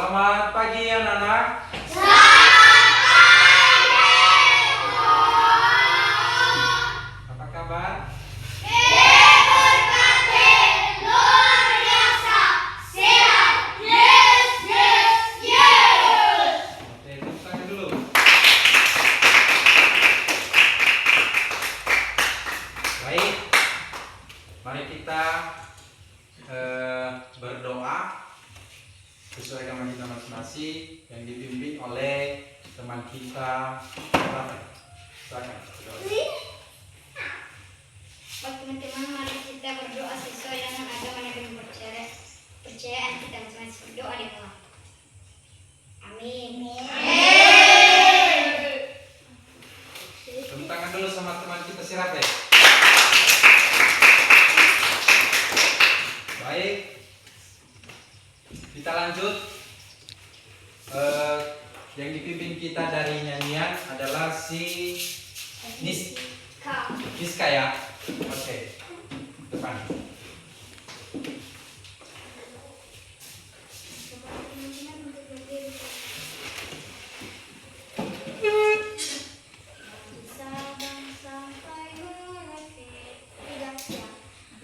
Selamat pagi anak-anak. Apa kabar? Oke, tepuk tangan dulu. Baik, mari kita berdoa sesuai agama kita masing-masing yang dipimpin oleh teman kita. Silakan. Teman-teman, mari kita berdoa sesuai dengan agama dan kepercayaan kita masing-masing. Berdoa di bawah. Amin. Tepuk tangan dulu sama teman kita si Rafe. Baik, kita lanjut. Yang dipimpin kita dari nyanyian adalah si Niska ya. Oke, depan.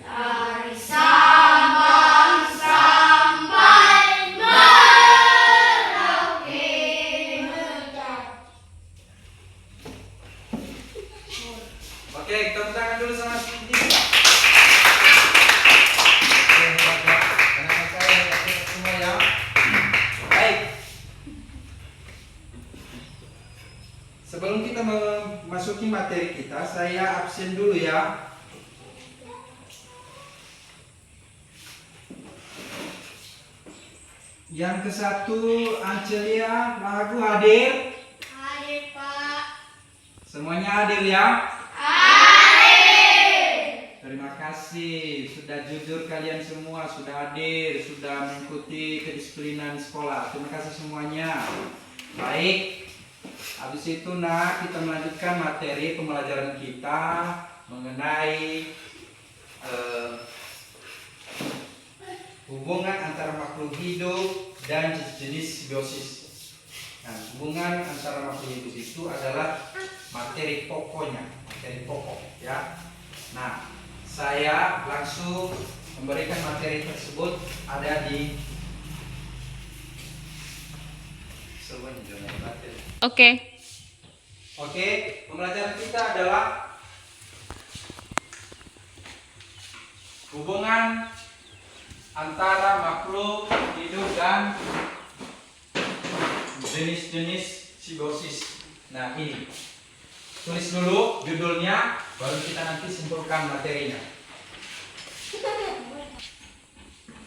Dari Sabang sampai Merauke. Oke, tepuk tangan dulu sama si Niska. Anak-anak saya hebat semua ya. Baik. Sebelum kita memasuki materi kita, saya absen dulu ya. Yang ke satu, Ancelia Lagu hadir. Hadir, Pak. Semuanya hadir ya. Hadir. Terima kasih sudah jujur kalian semua, sudah hadir, sudah mengikuti kedisiplinan sekolah. Terima kasih semuanya. Baik. Habis itu kita melanjutkan materi pembelajaran kita mengenai hubungan antara makhluk hidup dan jenis simbiosis. Nah, hubungan antara makhluk hidup itu adalah materi pokoknya, materi pokok ya. Nah, saya langsung memberikan materi tersebut ada di materi. Oke, pembelajaran kita adalah hubungan antara makhluk hidup dan jenis-jenis simbiosis. Nah, ini tulis dulu judulnya, baru kita nanti simpulkan materinya.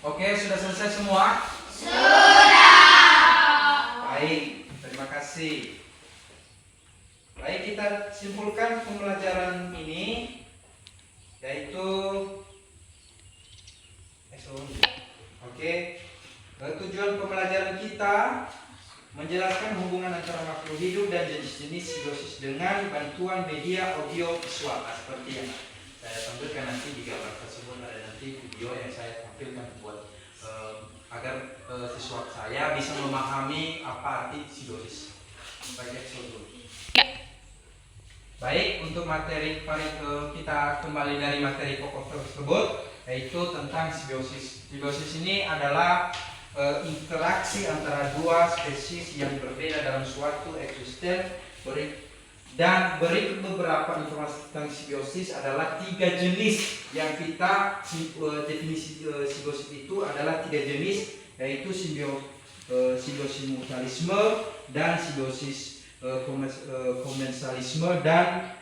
Oke, sudah selesai semua? Sudah. Baik, terima kasih. Baik, kita simpulkan pembelajaran ini, yaitu Oke, tujuan pembelajaran kita menjelaskan hubungan antara makhluk hidup dan jenis-jenis simbiosis dengan bantuan media audio visual. Nah, seperti yang saya tampilkan nanti di gambar tersebut, ada nanti video yang saya tampilkan buat agar siswa saya bisa memahami apa arti simbiosis. Baik, untuk materi kita kembali dari materi pokok tersebut, yaitu tentang simbiosis. Simbiosis ini adalah interaksi antara dua spesies yang berbeda dalam suatu ekosistem. Dan berikut beberapa informasi tentang simbiosis adalah 3 jenis yang kita definisi simbiosis itu adalah 3 jenis, yaitu simbiosis mutualisme dan simbiosis komensalisme dan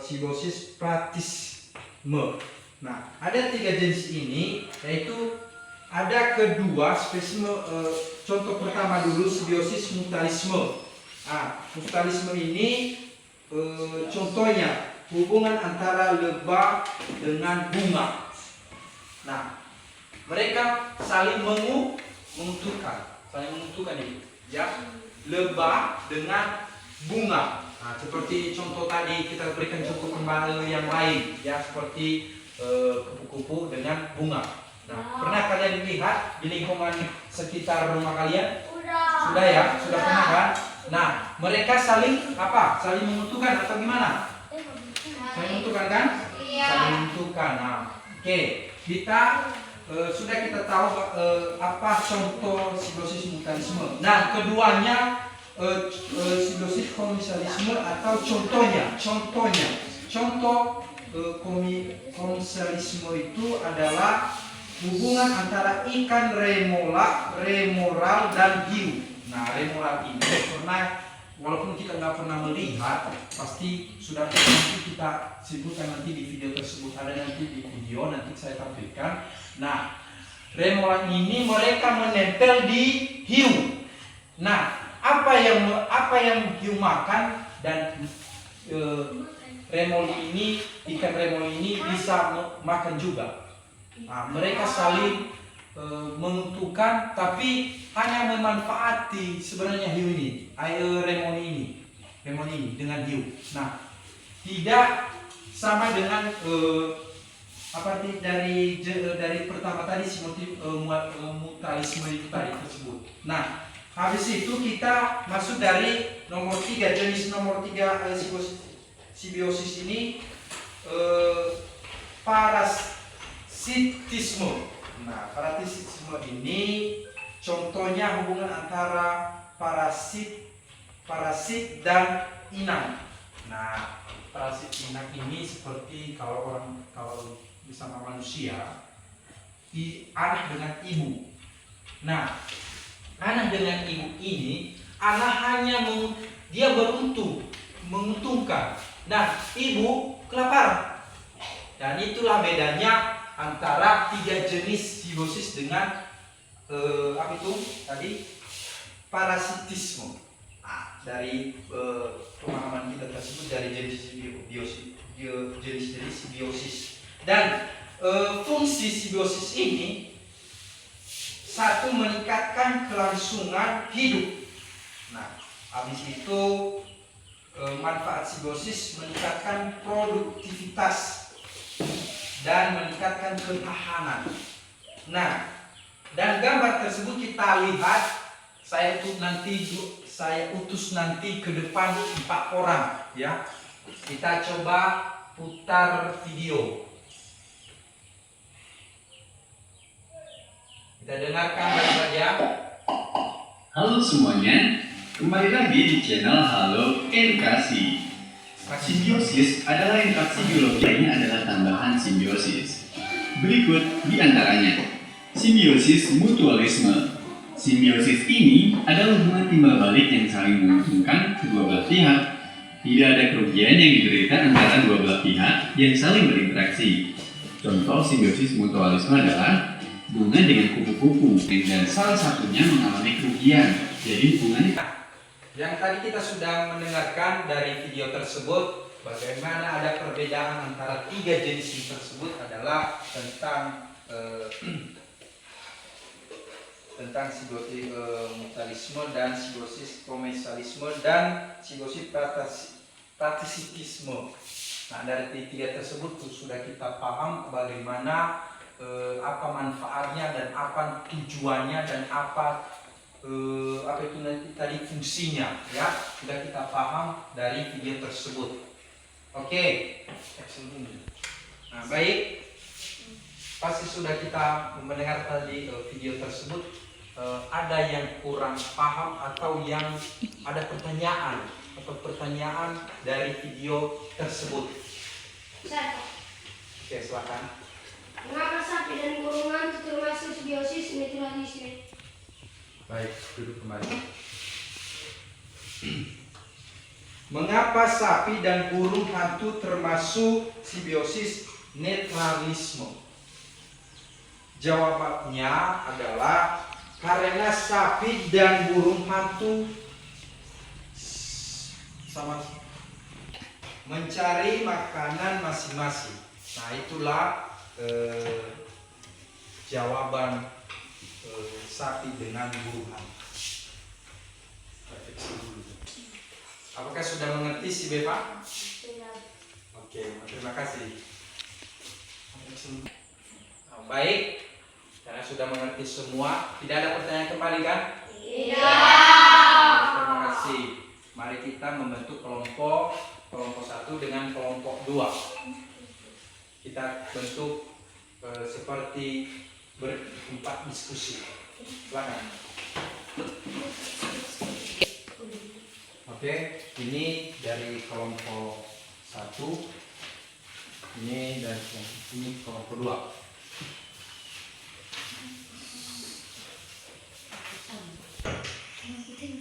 simbiosis praktisme. Nah, ada 3 jenis ini, yaitu ada kedua spesies. Contoh pertama dulu simbiosis mutualisme. Nah, mutualisme ini contohnya hubungan antara lebah dengan bunga. Nah, mereka saling menguntungkan ini, ya. Lebah dengan bunga. Nah, seperti contoh tadi kita berikan contoh kembali yang lain, ya, seperti kupu-kupu dengan bunga. Nah, pernah kalian lihat di lingkungan sekitar rumah kalian? Udah. Sudah ya? Sudah pernah kan? Nah, mereka saling apa? Saling menguntungkan atau gimana? Saling menguntungkan kan? Iya. Saling menguntungkan. Nah, oke. Kita sudah kita tahu apa contoh simbiosis mutualisme. Nah, keduanya simbiosis komensalisme atau contohnya. Contoh komensalisme itu adalah hubungan antara ikan remoral dan hiu. Nah, remoral ini pernah, walaupun kita nggak pernah melihat, pasti sudah nanti kita sebutkan nanti di video tersebut, ada nanti di video nanti saya tampilkan. Nah, remoral ini mereka menempel di hiu. Nah, apa yang hiu makan dan ikan remoli ini bisa makan juga. Nah, mereka saling menguntungkan, tapi hanya memanfaati sebenarnya hiu ini, remoli ini dengan hiu. Nah, tidak sama dengan dari pertama tadi si motif mutualisme itu tadi tersebut. Nah, habis itu kita masuk dari nomor 3, jenis nomor 3 simbiosis ini parasitisme. Nah, parasitisme ini contohnya hubungan antara parasit dan inang. Nah, parasit inang ini seperti kalau bersama manusia, anak dengan ibu. Nah, anak dengan ibu ini, anak hanya dia menguntungkan. Nah, ibu kelaparan. Dan itulah bedanya antara 3 jenis simbiosis dengan apa itu tadi parasitisme. Nah, dari pemahaman kita tersebut dari jenis simbiosis. Dan fungsi simbiosis ini satu meningkatkan kelangsungan hidup. Nah, habis itu manfaat simbiosis meningkatkan produktivitas dan meningkatkan ketahanan. Nah, dan gambar tersebut kita lihat, saya utus nanti ke depan 4 orang ya. Kita coba putar video. Kita dengarkan saja. Halo semuanya, kembali lagi di channel Halo Edukasi. Simbiosis adalah interaksi biologi, lainnya adalah tambahan simbiosis. Berikut di antaranya. Simbiosis mutualisme. Simbiosis ini adalah hubungan timbal balik yang saling menguntungkan kedua belah pihak. Tidak ada kerugian yang diderita antara dua belah pihak yang saling berinteraksi. Contoh simbiosis mutualisme adalah hubungan dengan kupu-kupu dan salah satunya mengalami kerugian. Jadi hubungannya. Yang tadi kita sudah mendengarkan dari video tersebut, bagaimana ada perbedaan antara 3 jenis tersebut adalah tentang simbiosis mutualisme dan simbiosis komensalisme dan simbiosis parasitisme. Nah, dari 3 tersebut sudah kita paham bagaimana apa manfaatnya dan apa tujuannya dan apa itu nanti tadi fungsinya ya, sudah kita paham dari video tersebut. Oke. Nah, baik, pasti sudah kita mendengar tadi video tersebut. Ada yang kurang paham atau yang ada pertanyaan dari video tersebut? Saya. Oke, silakan. Mengapa sapi dan burungan termasuk simbiosis mutualisme? Baik, duduk kembali. Mengapa sapi dan burung hantu termasuk simbiosis netralisme? Jawabannya adalah karena sapi dan burung hantu sama mencari makanan masing-masing. Nah, itulah jawaban sapi dengan burung hantu. Apakah sudah mengerti si Beva? Oke, terima kasih. Baik, sudah mengerti semua. Tidak ada pertanyaan kembali kan? Terima kasih. Mari kita membentuk kelompok 1 dengan kelompok 2. Kita bentuk seperti berempat diskusi. Silakan. Oke, ini dari kelompok 1. Ini dari ini kelompok 2.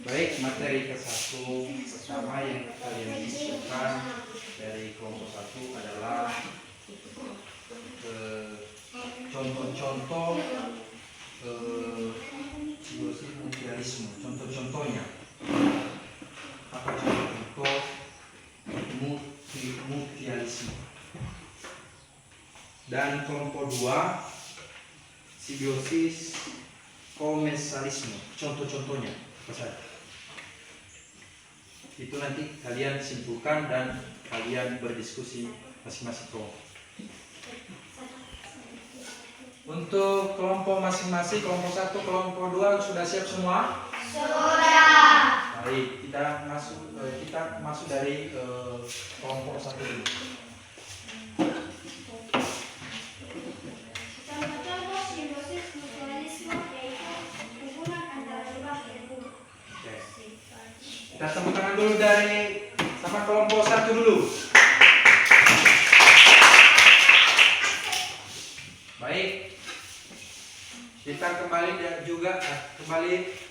Baik, materi ke-1 pertama yang kalian diskusikan dari kelompok 1 adalah contoh-contoh simbiosis mutualisme. Contoh-contohnya apa? Contoh mutualisme. Dan kelompok 2 simbiosis komensalisme. Contoh-contohnya apa saja? Itu nanti kalian simpulkan dan kalian berdiskusi masing-masing kelompok. Untuk kelompok masing-masing, kelompok 1, kelompok 2 sudah siap semua? Sudah. Baik, kita masuk dari kelompok 1 dulu. Contoh-contoh simbiosis mutualisme yaitu hubungan antara dua hubungan. Oke. Kita tepuk tangan dulu dari sama kelompok 1 dulu. Baik. Kita kembali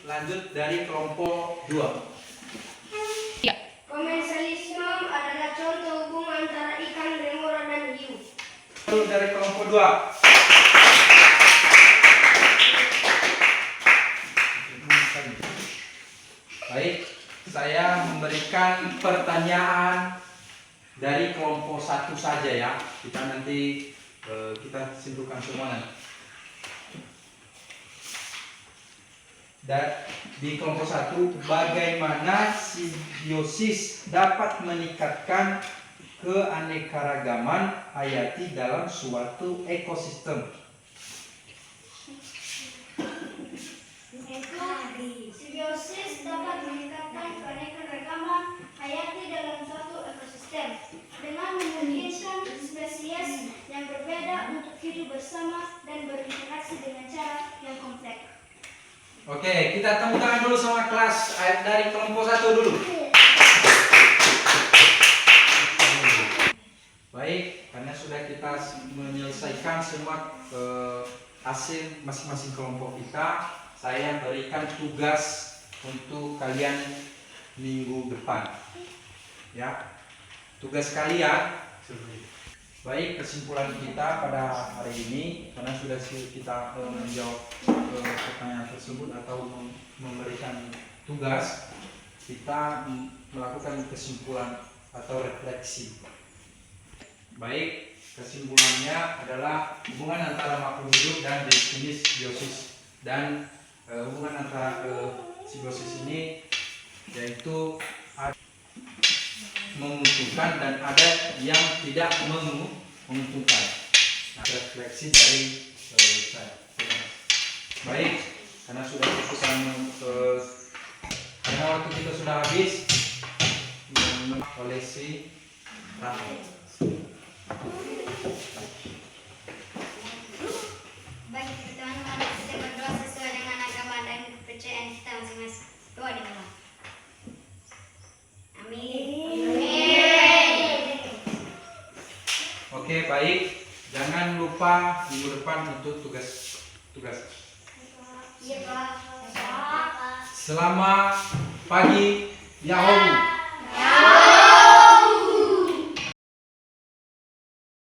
lanjut dari kelompok 2. Komensalisme adalah contoh hubungan antara ikan, remora, dan hiu. Dulu dari kelompok 2. Baik, saya memberikan pertanyaan dari kelompok 1 saja ya. Kita nanti kita simpulkan semua nanti. Dan di kelompok 1, bagaimana simbiosis dapat meningkatkan keanekaragaman hayati dalam suatu ekosistem? Simbiosis dapat meningkatkan keanekaragaman hayati dalam suatu ekosistem dengan memungkinkan spesies yang berbeda untuk hidup bersama dan berinteraksi dengan cara yang kompleks. Oke, kita tepuk tangan dulu sama kelas dari kelompok 1 dulu. Baik, karena sudah kita menyelesaikan semua hasil masing-masing kelompok kita, saya berikan tugas untuk kalian minggu depan. Ya, tugas kalian. Baik, kesimpulan kita pada hari ini, karena sudah kita menjawab pertanyaan tersebut atau memberikan tugas, kita melakukan kesimpulan atau refleksi. Baik, kesimpulannya adalah hubungan antara makhluk hidup dan jenis biosis. Dan hubungan antara simbiosis ini yaitu menguntungkan dan ada yang tidak menguntungkan. Nah, refleksi dari saya. Baik, karena sudah cukup karena waktu kita sudah habis oleh si Rahmat. Baik, teman-teman, kita berdoa sesuai dengan agama dan kepercayaan kita masing-masing. Doa dimulai. Amin. Oke, baik. Jangan lupa minggu depan untuk tugas. Iya, Pak. Selamat pagi, Yahoo.